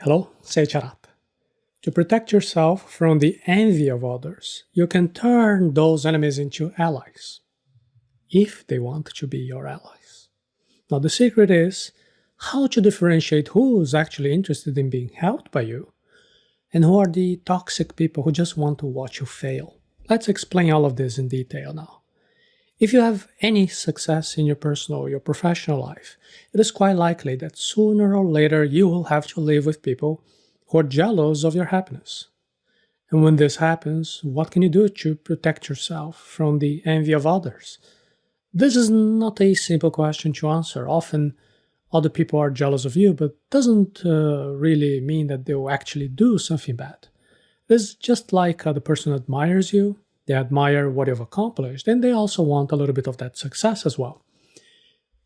Hello, Seiiti Arata. To protect yourself from the envy of others, you can turn those enemies into allies, if they want to be your allies. Now, the secret is how to differentiate who is actually interested in being helped by you and who are the toxic people who just want to watch you fail. Let's explain all of this in detail now. If you have any success in your personal or your professional life, it is quite likely that sooner or later you will have to live with people who are jealous of your happiness. And when this happens, what can you do to protect yourself from the envy of others? This is not a simple question to answer. Often, other people are jealous of you, but doesn't really mean that they'll actually do something bad. It's just like the person admires you, they admire what you've accomplished, and they also want a little bit of that success as well.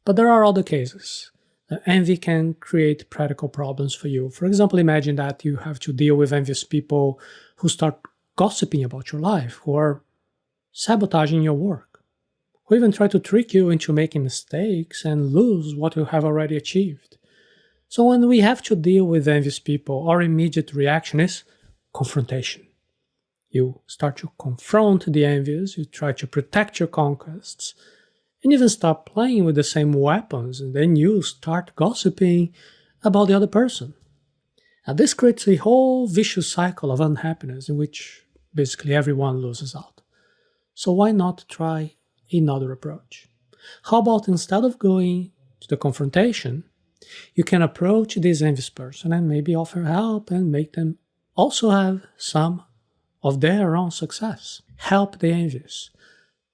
But there are other cases. Envy can create practical problems for you. For example, imagine that you have to deal with envious people who start gossiping about your life, who are sabotaging your work, who even try to trick you into making mistakes and lose what you have already achieved. So when we have to deal with envious people, our immediate reaction is confrontation. You start to confront the envious, you try to protect your conquests, and even stop playing with the same weapons, and then you start gossiping about the other person. Now, this creates a whole vicious cycle of unhappiness in which basically everyone loses out. So why not try another approach? How about instead of going to the confrontation, you can approach this envious person and maybe offer help and make them also have some of their own success. Help the envious.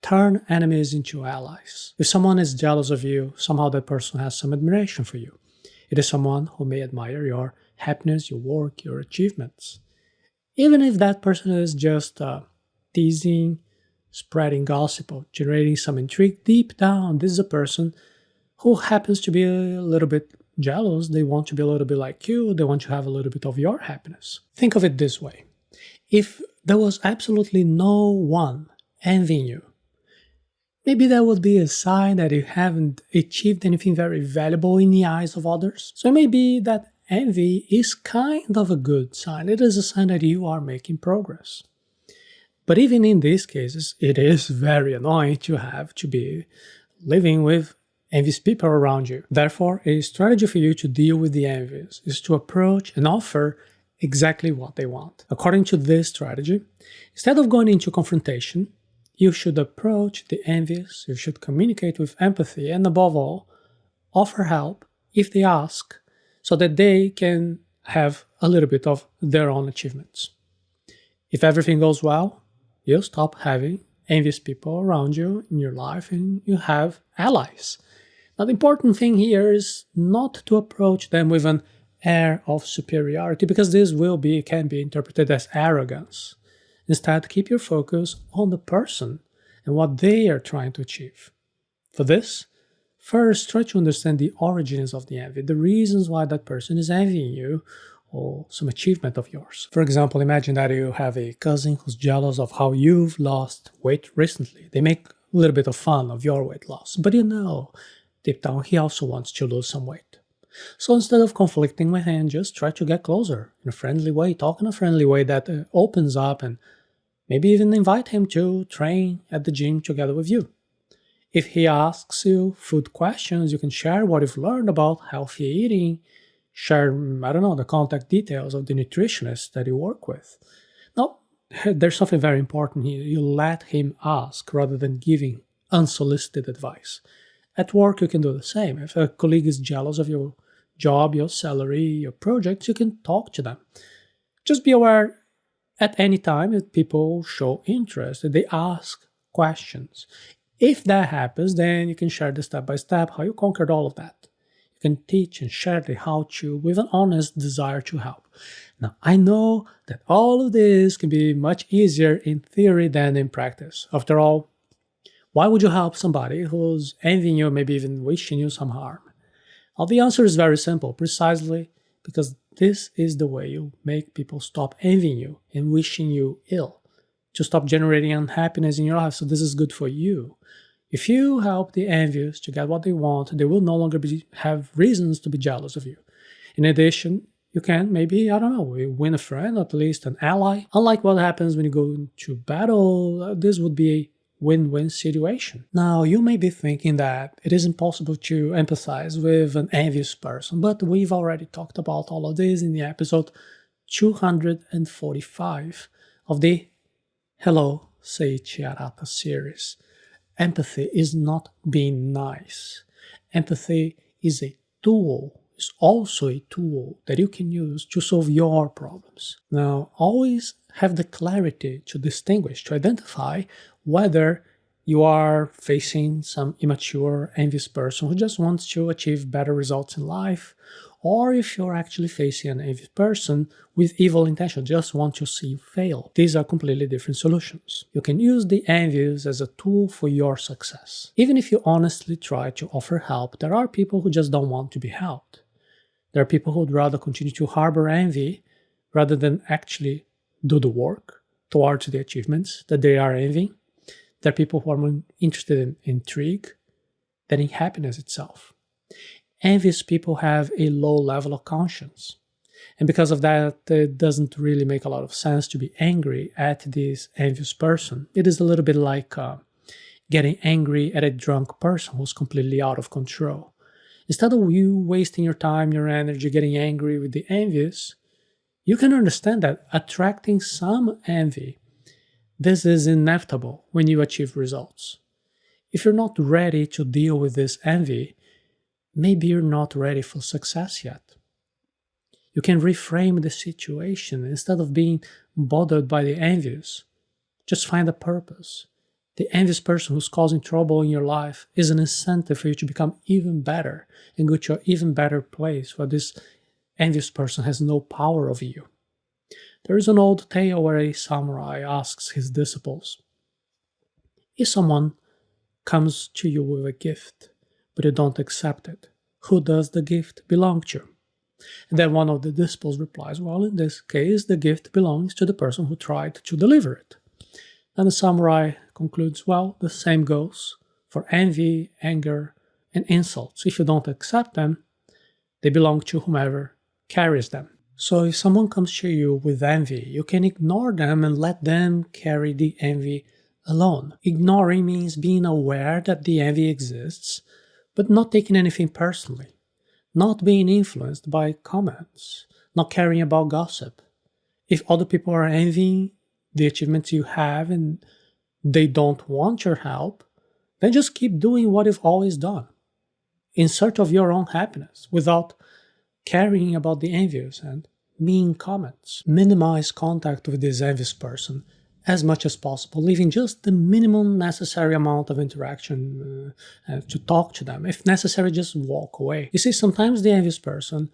Turn enemies into allies. If someone is jealous of you, somehow that person has some admiration for you. It is someone who may admire your happiness, your work, your achievements. Even if that person is just teasing, spreading gossip, or generating some intrigue, deep down, this is a person who happens to be a little bit jealous. They want to be a little bit like you. They want to have a little bit of your happiness. Think of it this way. If there was absolutely no one envying you, maybe that would be a sign that you haven't achieved anything very valuable in the eyes of others. So maybe that envy is kind of a good sign. It is a sign that you are making progress. But even in these cases, it is very annoying to have to be living with envious people around you. Therefore, a strategy for you to deal with the envious is to approach and offer exactly what they want. According to this strategy, instead of going into confrontation, you should approach the envious, you should communicate with empathy, and above all, offer help if they ask, so that they can have a little bit of their own achievements. If everything goes well, you'll stop having envious people around you in your life and you have allies. Now, the important thing here is not to approach them with an air of superiority, because this can be interpreted as arrogance. Instead, keep your focus on the person and what they are trying to achieve. For this, first try to understand the origins of the envy, the reasons why that person is envying you or some achievement of yours. For example, imagine that you have a cousin who's jealous of how you've lost weight recently. They make a little bit of fun of your weight loss, but deep down he also wants to lose some weight. So instead of conflicting with him, just try to get closer in a friendly way, talk in a friendly way that opens up, and maybe even invite him to train at the gym together with you. If he asks you food questions, you can share what you've learned about healthy eating, share, the contact details of the nutritionist that you work with. Now, there's something very important here. You let him ask rather than giving unsolicited advice. At work, you can do the same. If a colleague is jealous of your job, your salary, your projects, you can talk to them. Just be aware at any time that people show interest, that they ask questions. If that happens, then you can share the step-by-step how you conquered all of that. You can teach and share the how-to with an honest desire to help. Now, I know that all of this can be much easier in theory than in practice. After all, why would you help somebody who's envying you, maybe even wishing you some harm? Well, the answer is very simple, precisely because this is the way you make people stop envying you and wishing you ill, to stop generating unhappiness in your life. So this is good for you. If you help the envious to get what they want, they will no longer have reasons to be jealous of you. In addition, You can maybe, I don't know, win a friend, at least an ally. Unlike what happens when you go into battle, this would be a win-win situation. Now, you may be thinking that it is impossible to empathize with an envious person, but we've already talked about all of this in the episode 245 of the Hello, Seiiti Arata series. Empathy is not being nice. Empathy is a tool, is also a tool that you can use to solve your problems. Now, always have the clarity to distinguish, to identify whether you are facing some immature, envious person who just wants to achieve better results in life, or if you're actually facing an envious person with evil intention, just want to see you fail. These are completely different solutions. You can use the envious as a tool for your success. Even if you honestly try to offer help, there are people who just don't want to be helped. There are people who would rather continue to harbor envy rather than actually do the work towards the achievements that they are envying. There are people who are more interested in intrigue than in happiness itself. Envious people have a low level of conscience. And because of that, it doesn't really make a lot of sense to be angry at this envious person. It is a little bit like getting angry at a drunk person who's completely out of control. Instead of you wasting your time, your energy, getting angry with the envious, you can understand that attracting some envy, this is inevitable when you achieve results. If you're not ready to deal with this envy, maybe you're not ready for success yet. You can reframe the situation. Instead of being bothered by the envious, just find a purpose. The envious person who's causing trouble in your life is an incentive for you to become even better and go to an even better place where this envious person has no power over you. There is an old tale where a samurai asks his disciples, if someone comes to you with a gift, but you don't accept it, who does the gift belong to? And then one of the disciples replies, well, in this case, the gift belongs to the person who tried to deliver it. And the samurai concludes, well, the same goes for envy, anger, and insults. If you don't accept them, they belong to whomever carries them. So if someone comes to you with envy, you can ignore them and let them carry the envy alone. Ignoring means being aware that the envy exists, but not taking anything personally. Not being influenced by comments, not caring about gossip. If other people are envying the achievements you have and they don't want your help, then just keep doing what you've always done, in search of your own happiness, without caring about the envious and mean comments. Minimize contact with this envious person as much as possible, leaving just the minimum necessary amount of interaction to talk to them. If necessary, just walk away. You see, sometimes the envious person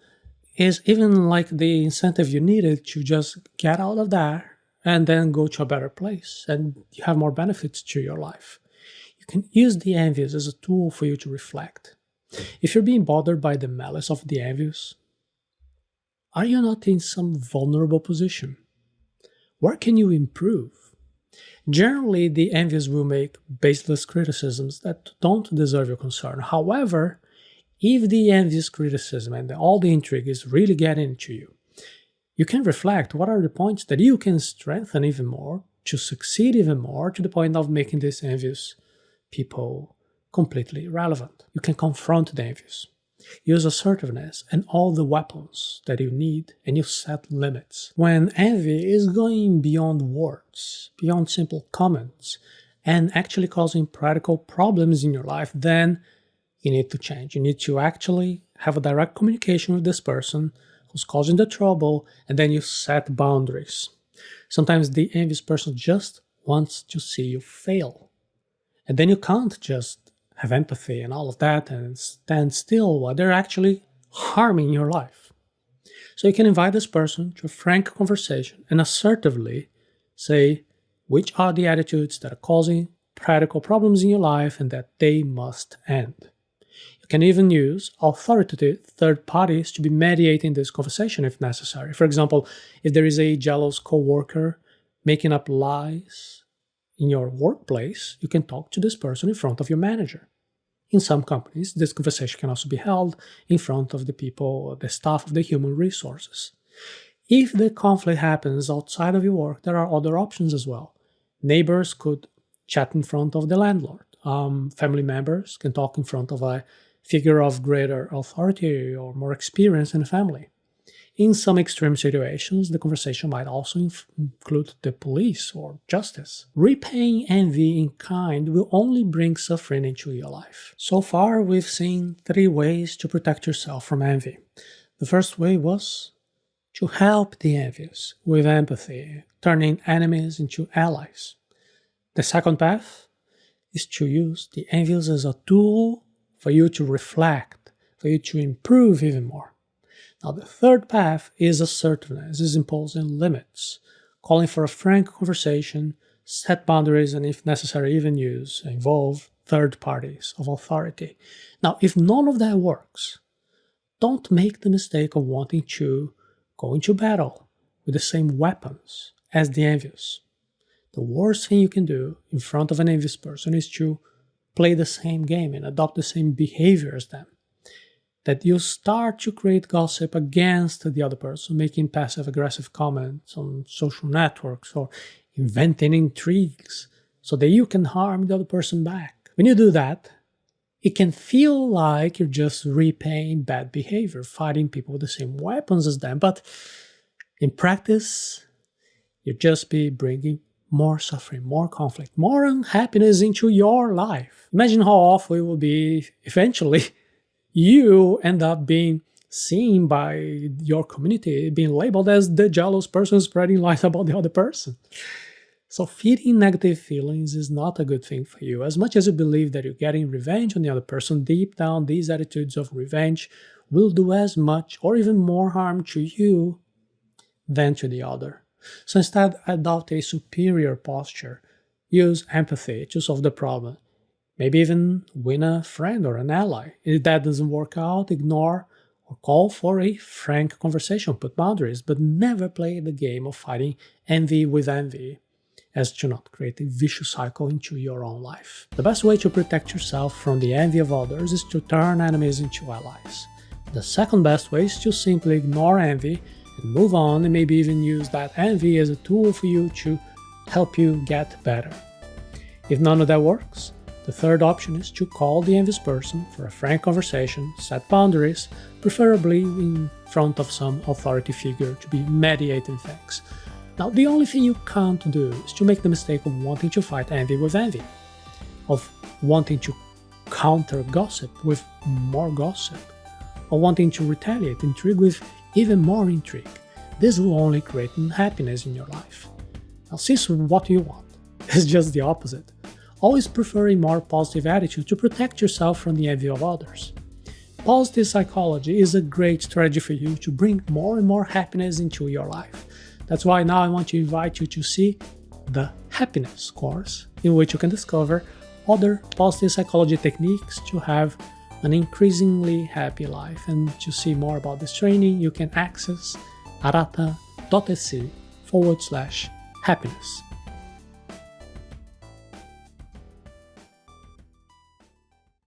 is even like the incentive you needed to just get out of that and then go to a better place and you have more benefits to your life. You can use the envious as a tool for you to reflect. If you're being bothered by the malice of the envious, are you not in some vulnerable position? Where can you improve? Generally, the envious will make baseless criticisms that don't deserve your concern. However, if the envious criticism and all the intrigue is really getting into you, you can reflect what are the points that you can strengthen even more to succeed even more to the point of making these envious people completely irrelevant. You can confront the envious. Use assertiveness and all the weapons that you need, and you set limits. When envy is going beyond words, beyond simple comments, and actually causing practical problems in your life, then you need to change. You need to actually have a direct communication with this person who's causing the trouble, and then you set boundaries. Sometimes the envious person just wants to see you fail. And then you can't just have empathy and all of that and stand still while they're actually harming your life. So you can invite this person to a frank conversation and assertively say which are the attitudes that are causing practical problems in your life and that they must end. You can even use authoritative third parties to be mediating this conversation if necessary. For example, if there is a jealous coworker making up lies in your workplace, you can talk to this person in front of your manager. In some companies, this conversation can also be held in front of the people, the staff of the human resources. If the conflict happens outside of your work, there are other options as well. Neighbors could chat in front of the landlord. Family members can talk in front of a figure of greater authority or more experience in the family. In some extreme situations, the conversation might also include the police or justice. Repaying envy in kind will only bring suffering into your life. So far, we've seen 3 ways to protect yourself from envy. The first way was to help the envious with empathy, turning enemies into allies. The second path is to use the envious as a tool for you to reflect, for you to improve even more. Now, the third path is assertiveness, is imposing limits, calling for a frank conversation, set boundaries, and if necessary, even involve third parties of authority. Now, if none of that works, don't make the mistake of wanting to go into battle with the same weapons as the envious. The worst thing you can do in front of an envious person is to play the same game and adopt the same behavior as them. That you start to create gossip against the other person, making passive-aggressive comments on social networks or inventing intrigues so that you can harm the other person back. When you do that, it can feel like you're just repaying bad behavior, fighting people with the same weapons as them, but in practice, you'll just be bringing more suffering, more conflict, more unhappiness into your life. Imagine how awful it will be eventually you end up being seen by your community, being labeled as the jealous person spreading lies about the other person. So feeding negative feelings is not a good thing for you. As much as you believe that you're getting revenge on the other person, deep down these attitudes of revenge will do as much or even more harm to you than to the other. So instead, adopt a superior posture. Use empathy to solve the problem. Maybe even win a friend or an ally. If that doesn't work out, ignore or call for a frank conversation, put boundaries, but never play the game of fighting envy with envy, as to not create a vicious cycle into your own life. The best way to protect yourself from the envy of others is to turn enemies into allies. The second best way is to simply ignore envy and move on, and maybe even use that envy as a tool for you to help you get better. If none of that works, the third option is to call the envious person for a frank conversation, set boundaries, preferably in front of some authority figure to be mediating things. Now, the only thing you can't do is to make the mistake of wanting to fight envy with envy, of wanting to counter gossip with more gossip, or wanting to retaliate intrigue with even more intrigue. This will only create unhappiness in your life. Now, since what you want is just the opposite, always prefer a more positive attitude to protect yourself from the envy of others. Positive psychology is a great strategy for you to bring more and more happiness into your life. That's why now I want to invite you to see the Happiness course, in which you can discover other positive psychology techniques to have an increasingly happy life. And to see more about this training, you can access arata.se/happiness.